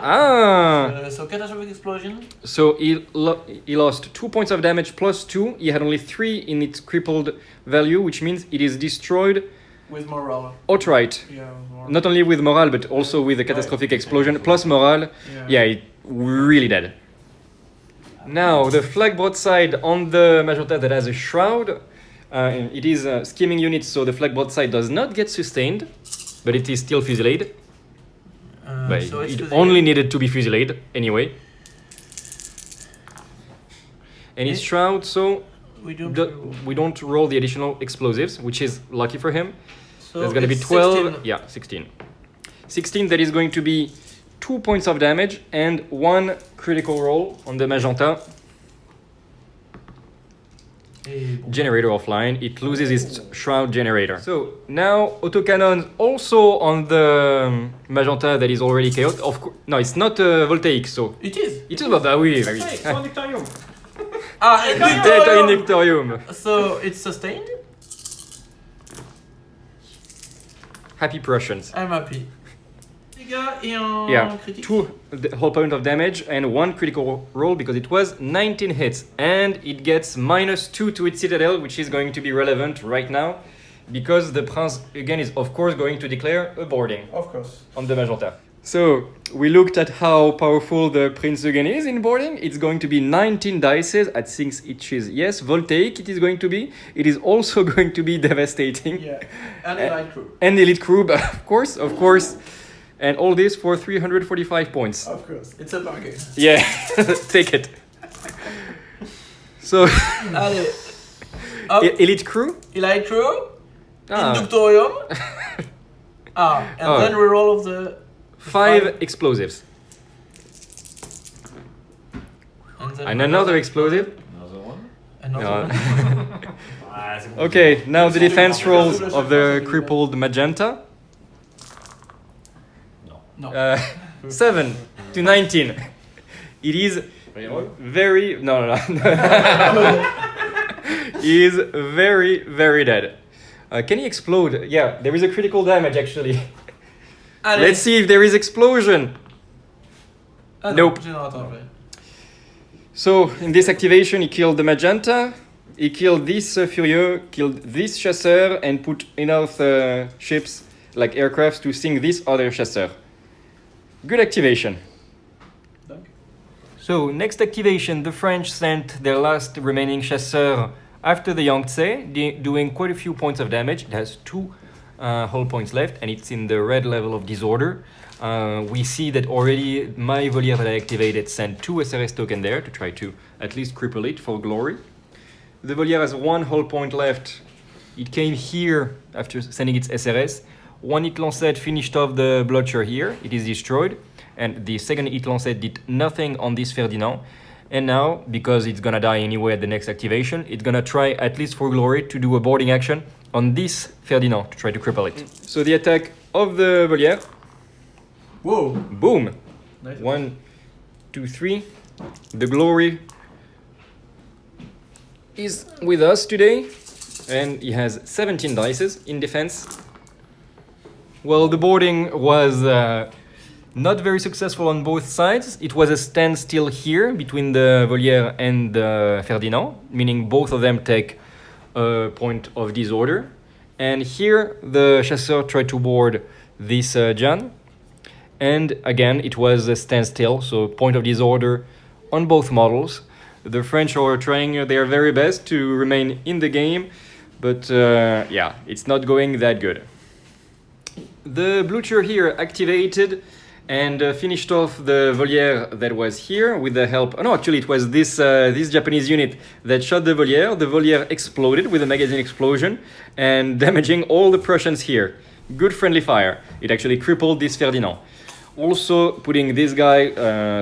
So catastrophic explosion. So he lost 2 points of damage plus 2. He had only 3 in its crippled value, which means it is destroyed With morale. outright. Yeah. With morale. Not only with morale, but also with the catastrophic explosion plus morale. Yeah, it really dead. Now the flag broadside on the Magenta that has a shroud. It is a skimming unit, so the flag broadside does not get sustained, but it is still fusillade. But So it's it fusillade. only needed to be fusillade anyway. And it's shroud, so We don't. we don't roll the additional explosives, which is lucky for him. So That's gonna be it's 12. 16. Yeah, 16. 16, that is going to be 2 points of damage and 1 critical roll on the magenta. Generator offline, it loses its shroud generator. So now autocannon also on the magenta that is already chaos. Of course, no, it's not voltaic, so It is. it is. Bah oui, bah oui. Hey, it's on Victorium. Ah, and Data in Imperium. So it's sustained. Happy Prussians. I'm happy. Dégâts et un Yeah, critique. 2 whole point of damage and 1 critical roll because it was 19 hits. And it gets -2 to its citadel, which is going to be relevant right now because the Prince again is of course going to declare a boarding Of course. on the magenta. So we looked at how powerful the Prince again is in boarding. It's going to be 19 dices at 6 inches. Yes, voltaic it is going to be. It is also going to be devastating. Yeah. And a light crew. And elite crew, but of course. And all this for 345 points. Of course. It's a bargain. Yeah, take it. So, Allez. Hop. elite crew? Light crew. Ah. Inductorium. And Oh. then reroll of the 5 explosives. And then And another explosive. Another one. Another No. one. Ah, c'est bon. Okay, now the defense rolls of the crippled magenta. No. 7 to 19. It is very no. He is very, very dead. Can he explode? Yeah, there is a critical damage actually. Allez. Let's see if there is explosion. Ah, non, Nope. générateur, ouais. So in this activation, he killed the magenta. He killed this Furieux, killed this chasseur, and put enough ships like aircrafts to sink this other chasseur. Good activation. Danke. So next activation, the French sent their last remaining chasseur after the Yangtze, doing quite a few points of damage. It has 2 hull points left, and it's in the red level of disorder. We see that already my Voliere that I activated sent 2 SRS tokens there to try to at least cripple it for glory. The Voliere has 1 hull point left. It came here after sending its SRS. 1 hit lancet finished off the Blotcher here. It is destroyed. And the second hit lancet did nothing on this Ferdinand. And now, because it's gonna die anyway at the next activation, it's gonna try, at least for glory, to do a boarding action on this Ferdinand to try to cripple it. So the attack of the Voliere. Whoa. Boom! Nice. 1, 2, 3. The glory is with us today, and he has 17 dices in defense. Well, the boarding was not very successful on both sides. It was a standstill here between the Voliere and the Ferdinand, meaning both of them take a point of disorder. And here the chasseur tried to board this Jan. And again, it was a standstill, so point of disorder on both models. The French are trying their very best to remain in the game, but yeah, it's not going that good. The Blucher here activated and finished off the Voliere that was here with the help. Oh no, actually it was this this Japanese unit that shot the Voliere. The Voliere exploded with a magazine explosion and damaging all the Prussians here. Good friendly fire. It actually crippled this Ferdinand. Also putting this guy,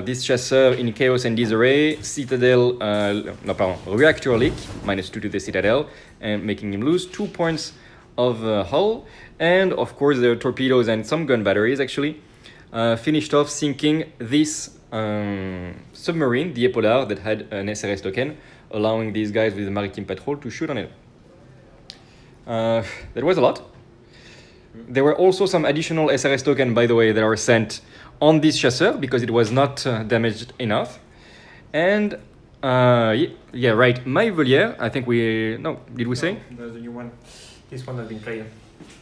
this chasseur in chaos and disarray, citadel, reactor leak, -2 to the citadel, and making him lose 2 points of hull. And of course the torpedoes and some gun batteries actually finished off sinking this submarine, the Epolar, that had an SRS token, allowing these guys with the maritime patrol to shoot on it. That was a lot. There were also some additional SRS tokens, by the way, that are sent on this chasseur because it was not damaged enough. And yeah, right, my Voliere, I think we, no, did we say? That's the new one. This one has been played.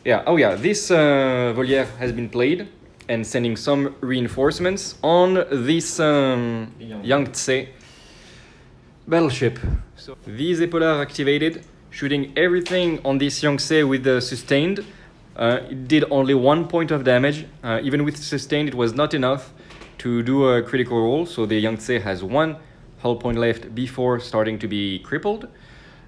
Yeah, oh yeah, this Voliere has been played and sending some reinforcements on this Yangtze battleship. So these Epaulards activated, shooting everything on this Yangtze with the sustained. It did only 1 point of damage. Even with sustained, it was not enough to do a critical roll. So the Yangtze has 1 hull point left before starting to be crippled.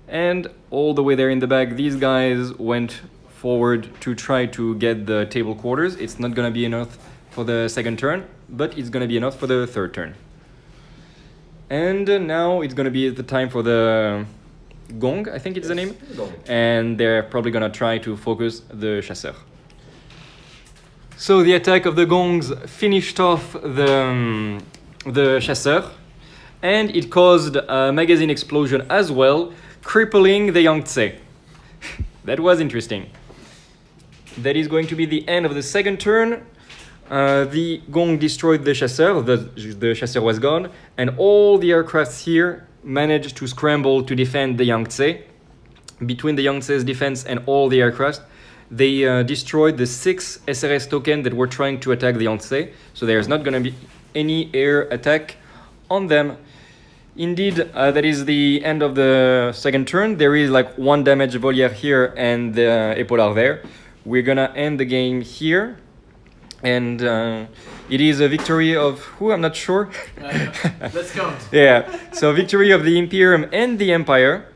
And all the way there in the back, these guys went forward to try to get the table quarters. It's not going to be enough for the second turn, but it's going to be enough for the third turn. And now it's going to be the time for the Gong, I think it's the name. Gong. And they're probably going to try to focus the Chasseur. So the attack of the Gongs finished off the Chasseur, and it caused a magazine explosion as well, crippling the Yangtze. That was interesting. That is going to be the end of the second turn. The Gong destroyed the Chasseur, the Chasseur was gone, and all the aircrafts here managed to scramble to defend the Yangtze. Between the Yangtze's defense and all the aircraft, they destroyed the 6 SRS tokens that were trying to attack the Yangtze, so there's not going to be any air attack on them. Indeed, that is the end of the second turn. There is like 1 damage Volière here and the Épaulards there. We're gonna end the game here. And it is a victory of who? I'm not sure. Let's count. Yeah, so victory of the Imperium and the Empire.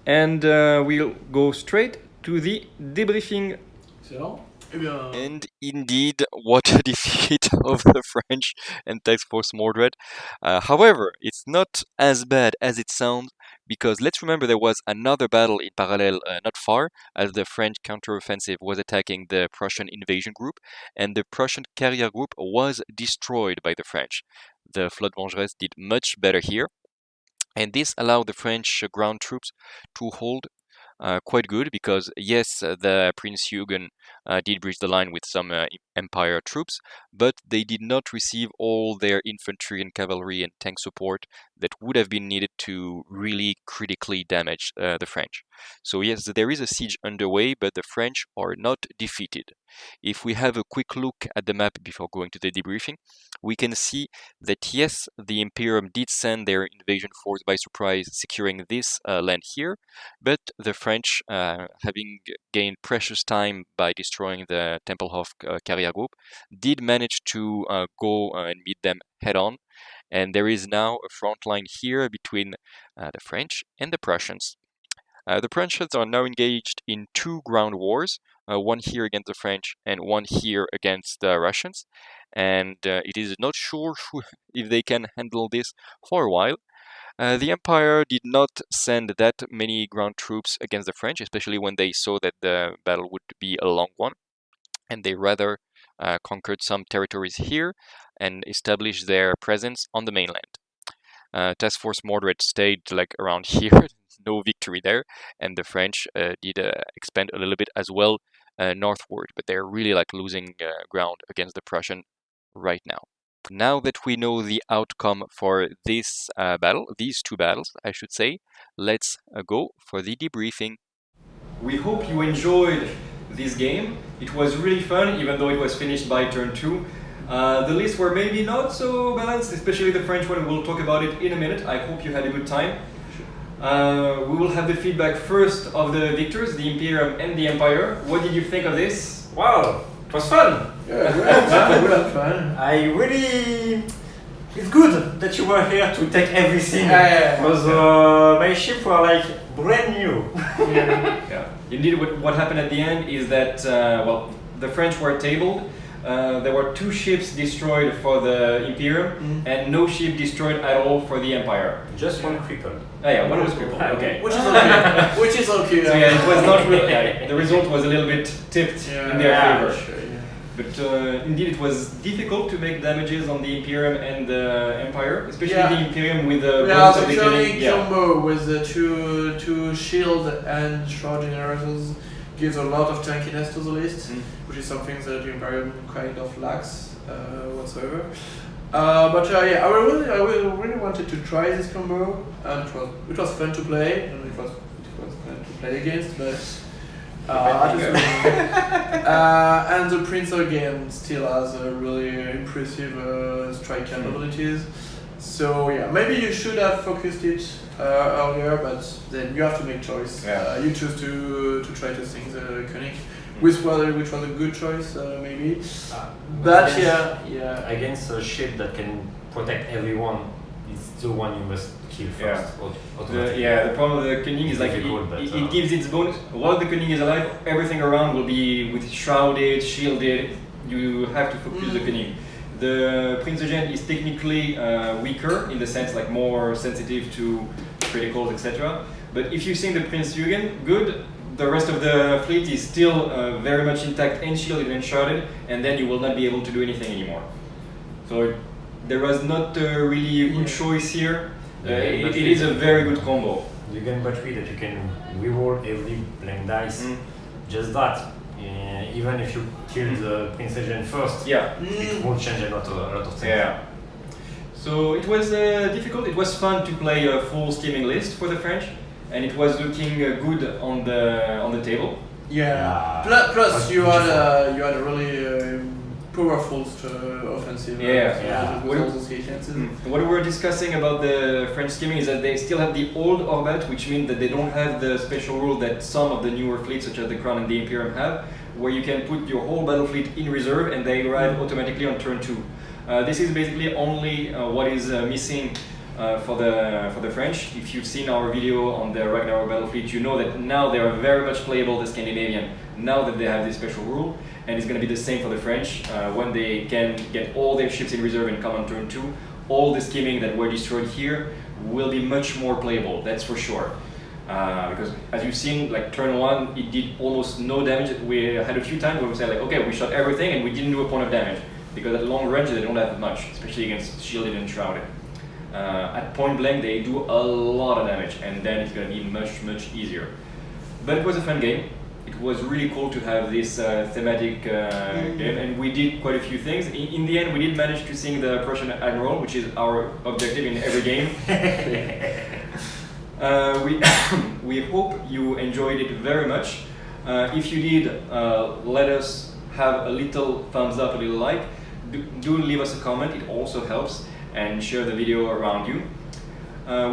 And we'll go straight to the debriefing. So, eh bien, And indeed, what a defeat of the French and Task Force Mordred. However, it's not as bad as it sounds, because let's remember there was another battle in parallel not far, as the French counteroffensive was attacking the Prussian invasion group, and the Prussian carrier group was destroyed by the French. The Flotte Vengeresse did much better here, and this allowed the French ground troops to hold quite good, because yes, the Prince Eugen did breach the line with some Empire troops, but they did not receive all their infantry and cavalry and tank support that would have been needed to really critically damage the French. So yes, there is a siege underway, but the French are not defeated. If we have a quick look at the map before going to the debriefing, we can see that yes, the Imperium did send their invasion force by surprise, securing this land here, but the French, having gained precious time by destroying the Tempelhof carrier group, did manage to go and meet them head on, and there is now a front line here between the French and the Prussians. The Prussians are now engaged in 2 ground wars, one here against the French and one here against the Russians, and it is not sure if they can handle this for a while. The Empire did not send that many ground troops against the French, especially when they saw that the battle would be a long one, and they rather conquered some territories here and established their presence on the mainland. Task Force Mordred stayed like around here, no victory there, and the French did expand a little bit as well northward, but they're really like losing ground against the Prussian right now. Now that we know the outcome for this battle, these 2 battles, I should say, let's go for the debriefing. We hope you enjoyed this game. It was really fun, even though it was finished by turn 2. The lists were maybe not so balanced, especially the French one. We'll talk about it in a minute. I hope you had a good time. We will have the feedback first of the victors, the Imperium and the Empire. What did you think of this? Wow, it was fun! yeah, we had fun. I really... It's good that you were here to take everything. Yeah. Because my ship were like brand new. Yeah. Indeed, what happened at the end is that, well, the French were tabled. There were 2 ships destroyed for the Imperium and no ship destroyed at all for the Empire. Just one cripple. Oh, yeah, one was crippled. Okay. Which is okay. Which is okay. So yeah, it was not really. Yeah, the result was a little bit tipped in their favor. Sure, yeah. But indeed, it was difficult to make damages on the Imperium and the Empire, especially Yeah. the Imperium with the Yeah, bonus the of the killing. turning combo with the two shield and shroud generators gives a lot of tankiness to the list, which is something that the Imperium kind of lacks whatsoever. But yeah, I really wanted to try this combo, and it was fun to play, and it was fun to play against, but. And the Prince again still has a really impressive strike capabilities. So yeah, maybe you should have focused it earlier, but then you have to make choice. Yeah. You choose to try to sing the König, which was a good choice, maybe. But yeah. Against a ship that can protect everyone, it's the one you must kill first. The problem with the König is like it gives its bonus. While the König is alive, everything around will be with shrouded, shielded. You have to focus the König. The Prince Eugène is technically weaker in the sense like more sensitive to criticals, etc. But if you sing the Prince Eugen, good. The rest of the fleet is still very much intact and shielded and shrouded, and then you will not be able to do anything anymore. So there was not really a good choice here. It is a very good combo. You get battery that you can reroll every blank dice. Just that. Even if you kill the Prince Eugène first, it won't change a lot of things. Yeah. So it was difficult. It was fun to play a full scheming list for the French, and it was looking good on the table. Yeah. Plus you had a really powerful offensive. With all those agencies. What we were discussing about the French scheming is that they still have the old Orbat, which means that they don't have the special rule that some of the newer fleets, such as the Crown and the Imperium, have, where you can put your whole battle fleet in reserve and they arrive automatically on turn 2. This is basically only what is missing for the French. If you've seen our video on the Ragnarok battle fleet, you know that now they are very much playable the Scandinavian, now that they have this special rule. And it's going to be the same for the French. When they can get all their ships in reserve and come on turn 2, all the scheming that were destroyed here will be much more playable, that's for sure. Because as you've seen, like turn 1, it did almost no damage. We had a few times where we said like, okay, we shot everything and we didn't do a point of damage. Because at long range they don't have much, especially against shielded and shrouded. At point blank they do a lot of damage, and then it's going to be much easier. But it was a fun game. It was really cool to have this thematic game, and we did quite a few things. In the end, we did manage to sing the Prussian Admiral, which is our objective in every game. We hope you enjoyed it very much. If you did, let us have a little thumbs up, a little like. Do leave us a comment, it also helps, and share the video around you.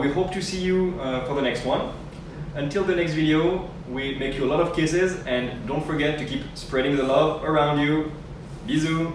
We hope to see you for the next one. Until the next video, we make you a lot of kisses, and don't forget to keep spreading the love around you. Bisous!